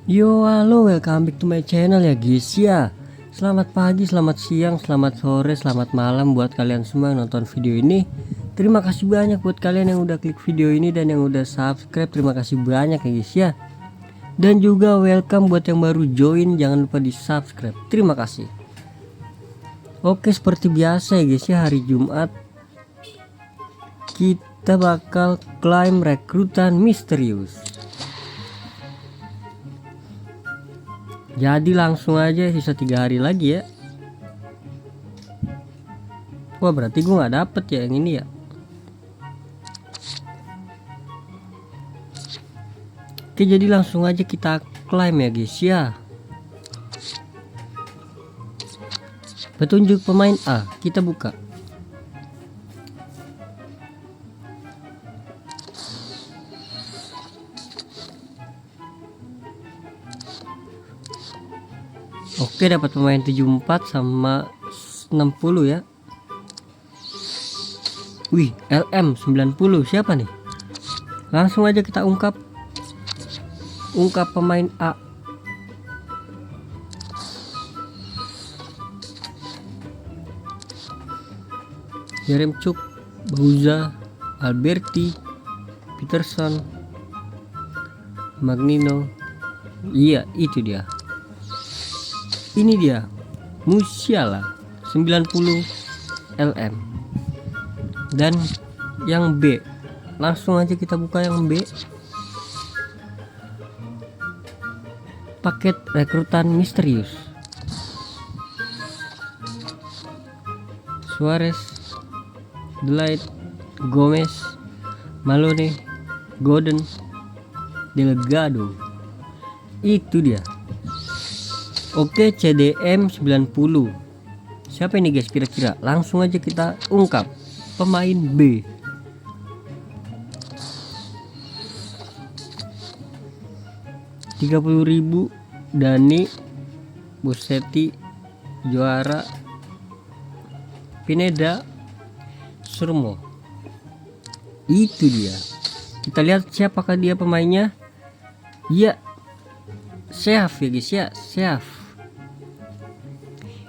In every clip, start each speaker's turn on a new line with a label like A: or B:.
A: Yo, halo, welcome back to my channel ya guys ya. Selamat pagi, selamat siang, selamat sore, selamat malam buat kalian semua yang nonton video ini. Terima kasih banyak buat kalian yang udah klik video ini dan yang udah subscribe. Terima kasih banyak ya guys ya. Dan juga welcome buat yang baru join, jangan lupa di subscribe. Terima kasih. Oke, seperti biasa ya guys ya, hari Jumat kita bakal klaim rekrutan misterius. Jadi langsung aja, sisa 3 hari lagi ya. Wah, berarti gue nggak dapet ya yang ini ya. Oke, jadi langsung aja kita klaim ya guys ya. Petunjuk pemain A, kita buka. Oke, dapat pemain 74 sama 60 ya. Wih, LM 90, siapa nih? Langsung aja kita ungkap pemain A. Yaremchuk, Bauza, Alberti, Peterson, Magnino. Iya, itu dia. Ini dia, Musiala 90 LM. Dan yang B, langsung aja kita buka yang B. Paket rekrutan misterius. Suarez, Delight, Gomez, Malone, Godin, Delgado. Itu dia. Oke, CDM 90. Siapa ini guys kira-kira? Langsung aja kita ungkap pemain B. Rp30.000. Dani, Busetti, Juara, Pineda, Surmo. Itu dia. Kita lihat siapakah dia pemainnya. Ya, Syaf ya guys ya, Syaf.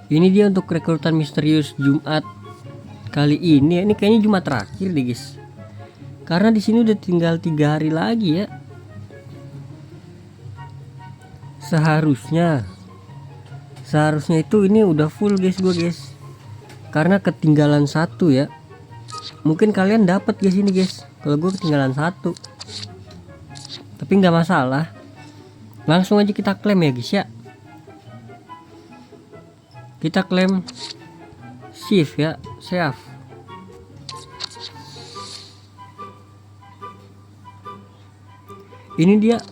A: Ini dia untuk rekrutan misterius Jumat kali ini. Ini kayaknya Jumat terakhir deh guys. Karena di sini udah tinggal 3 hari lagi ya. Seharusnya itu ini udah full guys gua guys. Karena ketinggalan 1 ya. Mungkin kalian dapat guys ini guys. Kalau gua ketinggalan 1. Tapi nggak masalah. Langsung aja kita klaim ya guys ya. Kita klaim shift ya, Syaf. Ini dia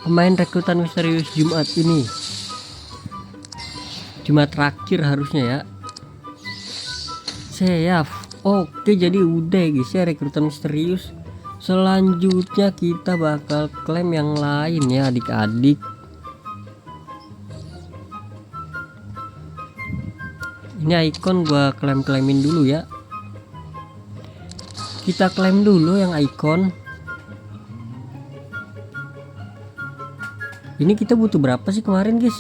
A: pemain rekrutan misterius Jumat ini. Jumat terakhir harusnya ya. Syaf. Oke, jadi udah guys ya rekrutan misterius. Selanjutnya kita bakal klaim yang lain ya adik-adik. Ini icon gua klaimin dulu ya. Kita klaim dulu yang icon. Ini kita butuh berapa sih kemarin guys?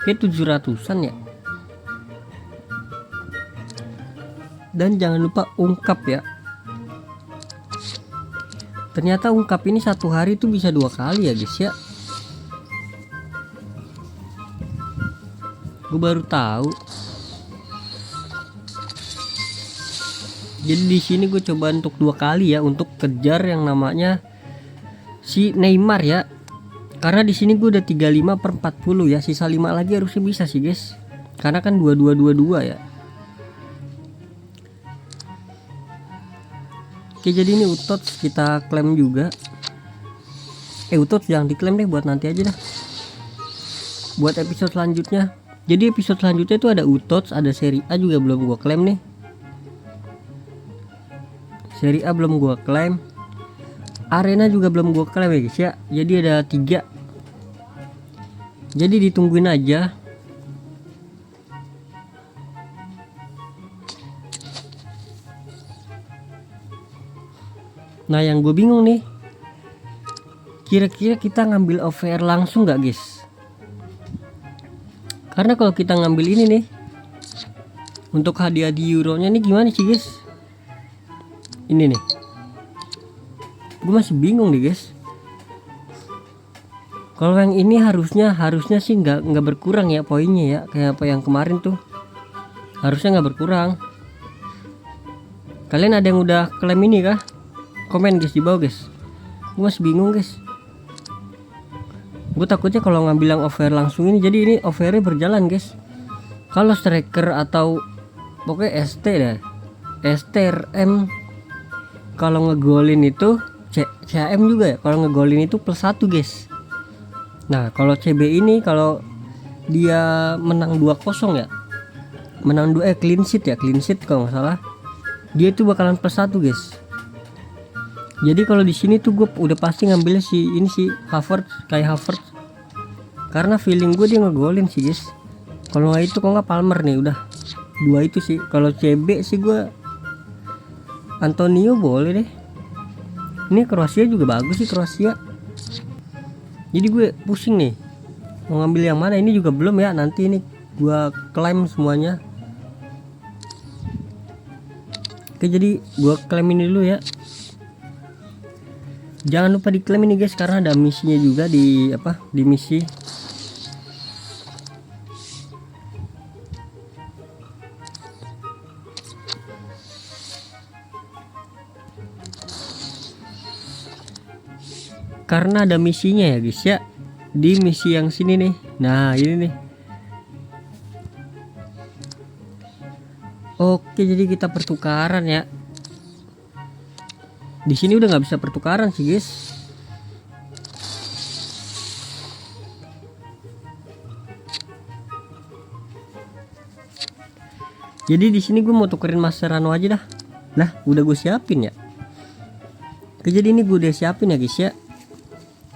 A: Kayak 700-an ya. Dan jangan lupa ungkap ya. Ternyata ungkap ini 1 hari itu bisa 2 kali ya guys ya. Gue baru tahu. Jadi di sini gue coba untuk 2 kali ya untuk kejar yang namanya si Neymar ya. Karena di sini gue udah 35/40 ya, sisa 5 lagi harusnya bisa sih guys. Karena kan 2222 ya. Oke, jadi ini Utots kita klaim juga. Utots jangan diklaim deh, buat nanti aja dah. Buat episode selanjutnya. Jadi episode selanjutnya itu ada Utots, ada seri A juga belum gua klaim nih. Seri A belum gua klaim. Arena juga belum gua klaim ya guys ya. Jadi ada 3. Jadi ditungguin aja. Nah, yang gue bingung nih, Kira-kira kita ngambil OVR langsung nggak guys? Karena kalau kita ngambil ini nih untuk hadiah di euronya nih gimana sih guys? Ini nih, gue masih bingung nih guys. Kalau yang ini harusnya sih nggak berkurang ya poinnya ya, kayak apa yang kemarin tuh, harusnya nggak berkurang. Kalian ada yang udah klaim ini kah? Komen guys di bawah guys. Gue masih bingung guys. Gue takutnya kalau ngambil yang OVR langsung ini, jadi ini OVR berjalan guys. Kalau striker atau pokoknya ST deh, STRM, kalau ngegolin itu CM juga ya, kalau ngegolin itu +1 guys. Nah kalau CB ini kalau dia menang 2-0 ya, menang 2 clean sheet kalau nggak salah, dia itu bakalan +1 guys. Jadi kalau di sini tuh gue udah pasti ngambilnya si ini si Havertz, kayak Havertz, karena feeling gue dia ngegolin sih guys. Kalau nggak itu kok nggak Palmer nih, udah 2 itu sih. Kalau CB sih gue Antonio boleh deh. Ini Kroasia juga bagus sih, Kroasia. Jadi gue pusing nih mau ngambil yang mana. Ini juga belum ya, nanti ini gue klaim semuanya. Oke, jadi gue klaim ini dulu ya. Jangan lupa diklaim ini guys, karena ada misinya juga di di misi. Karena ada misinya ya guys ya, di misi yang sini nih. Nah ini nih. Oke, jadi kita pertukaran ya. Di sini udah nggak bisa pertukaran sih guys. Jadi di sini gue mau tukerin Mascherano aja dah. Lah udah gue siapin ya. Oke, jadi ini gue udah siapin ya guys ya,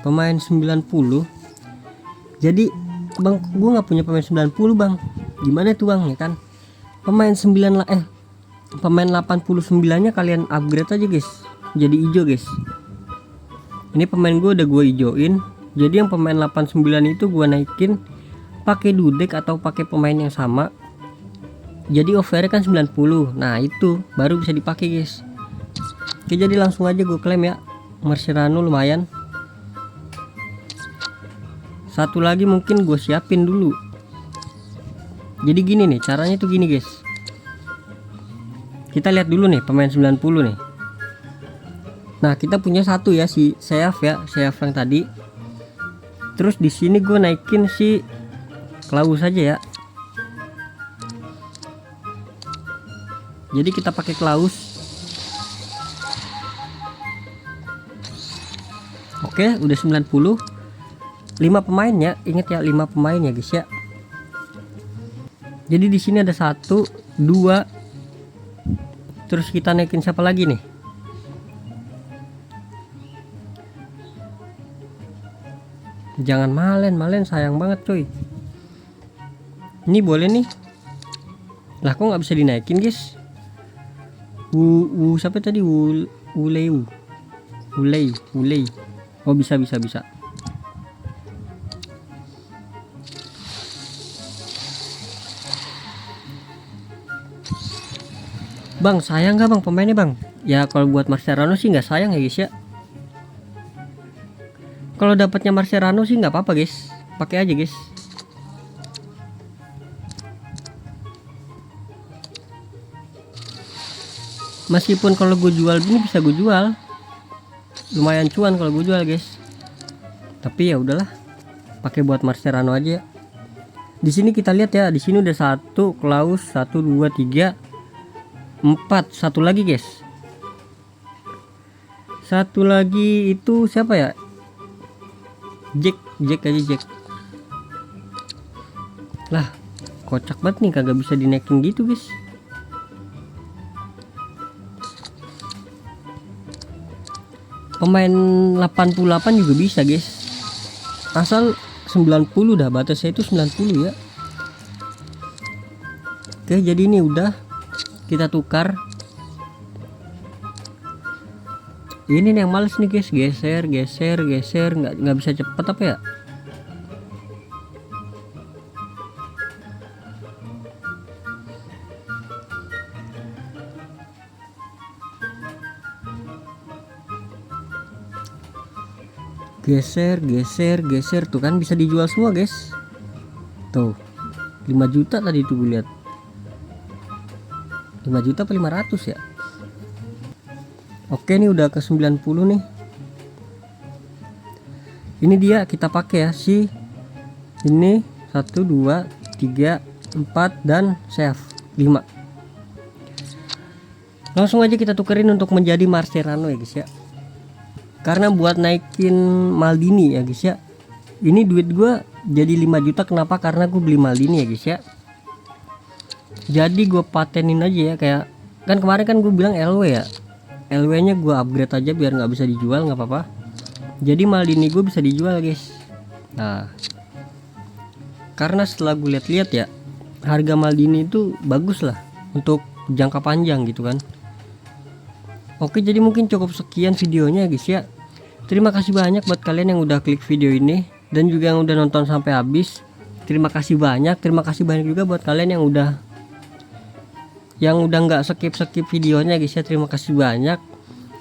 A: pemain 90. Jadi bang, gue nggak punya pemain 90 bang. Gimana tuh bang ya kan? Pemain 89 nya kalian upgrade aja guys, jadi hijau guys. Ini pemain gue udah gue hijauin. Jadi yang pemain 89 itu gue naikin pakai Dudek atau pakai pemain yang sama. Jadi OVR kan 90. Nah itu baru bisa dipakai guys. Oke, jadi langsung aja gue klaim ya. Mascherano lumayan. Satu lagi mungkin gue siapin dulu. Jadi gini nih caranya tuh gini guys. Kita lihat dulu nih pemain 90 nih. Nah kita punya satu ya, si Seaf ya, Seaf yang tadi. Terus di sini gue naikin si Klaus aja ya. Jadi kita pakai Klaus. Oke, udah 90. 5 pemain ya, inget ya 5 pemain ya guys ya. Jadi di sini ada 1, 2. Terus kita naikin siapa lagi nih? Jangan Malen sayang banget coy. Ini boleh nih. Lah kok nggak bisa dinaikin guys? Siapa tadi? Ulei. Oh bisa. Bang sayang gak bang pemainnya bang? Ya kalau buat Mascherano sih nggak sayang ya guys ya. Kalau dapatnya Mascherano sih nggak apa-apa guys, pakai aja guys. Meskipun kalau gue jual gini bisa gue jual, lumayan cuan kalau gue jual guys. Tapi ya udahlah, pakai buat Mascherano aja. Di sini kita lihat ya, di sini udah 1 Klaus, 1 2 3 4, satu lagi guys. Satu lagi itu siapa ya? Jack aja. Lah kocak banget nih, kagak bisa dinaikin gitu guys. Pemain 88 juga bisa guys, asal 90 dah, batasnya itu 90 ya. Oke, jadi ini udah kita tukar. Ini nih yang males nih guys, geser nggak bisa cepet apa ya. Geser tuh kan bisa dijual semua guys. Tuh 5 juta tadi tuh gue lihat. 5 juta apa 500 ya. Oke nih udah ke 90 nih. Ini dia kita pakai ya si ini 1 2 3 4 dan save 5. Langsung aja kita tukerin untuk menjadi Mascherano ya guys ya. Karena buat naikin Maldini ya guys ya. Ini duit gua jadi 5 juta, kenapa? Karena gue beli Maldini ya guys ya. Jadi gue patenin aja ya, kayak kan kemarin kan gue bilang LW ya. LW nya gue upgrade aja biar nggak bisa dijual, nggak apa-apa. Jadi Maldini gue bisa dijual guys. Nah, karena setelah gue lihat-lihat ya, harga Maldini itu bagus lah untuk jangka panjang gitu kan. Oke, jadi mungkin cukup sekian videonya guys ya. Terima kasih banyak buat kalian yang udah klik video ini dan juga yang udah nonton sampai habis. Terima kasih banyak juga buat kalian yang udah nggak skip videonya guys ya. Terima kasih banyak.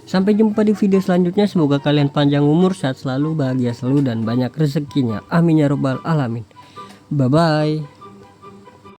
A: Sampai jumpa di video selanjutnya. Semoga kalian panjang umur, sehat selalu, bahagia selalu, dan banyak rezekinya. Amin ya robbal alamin. Bye bye.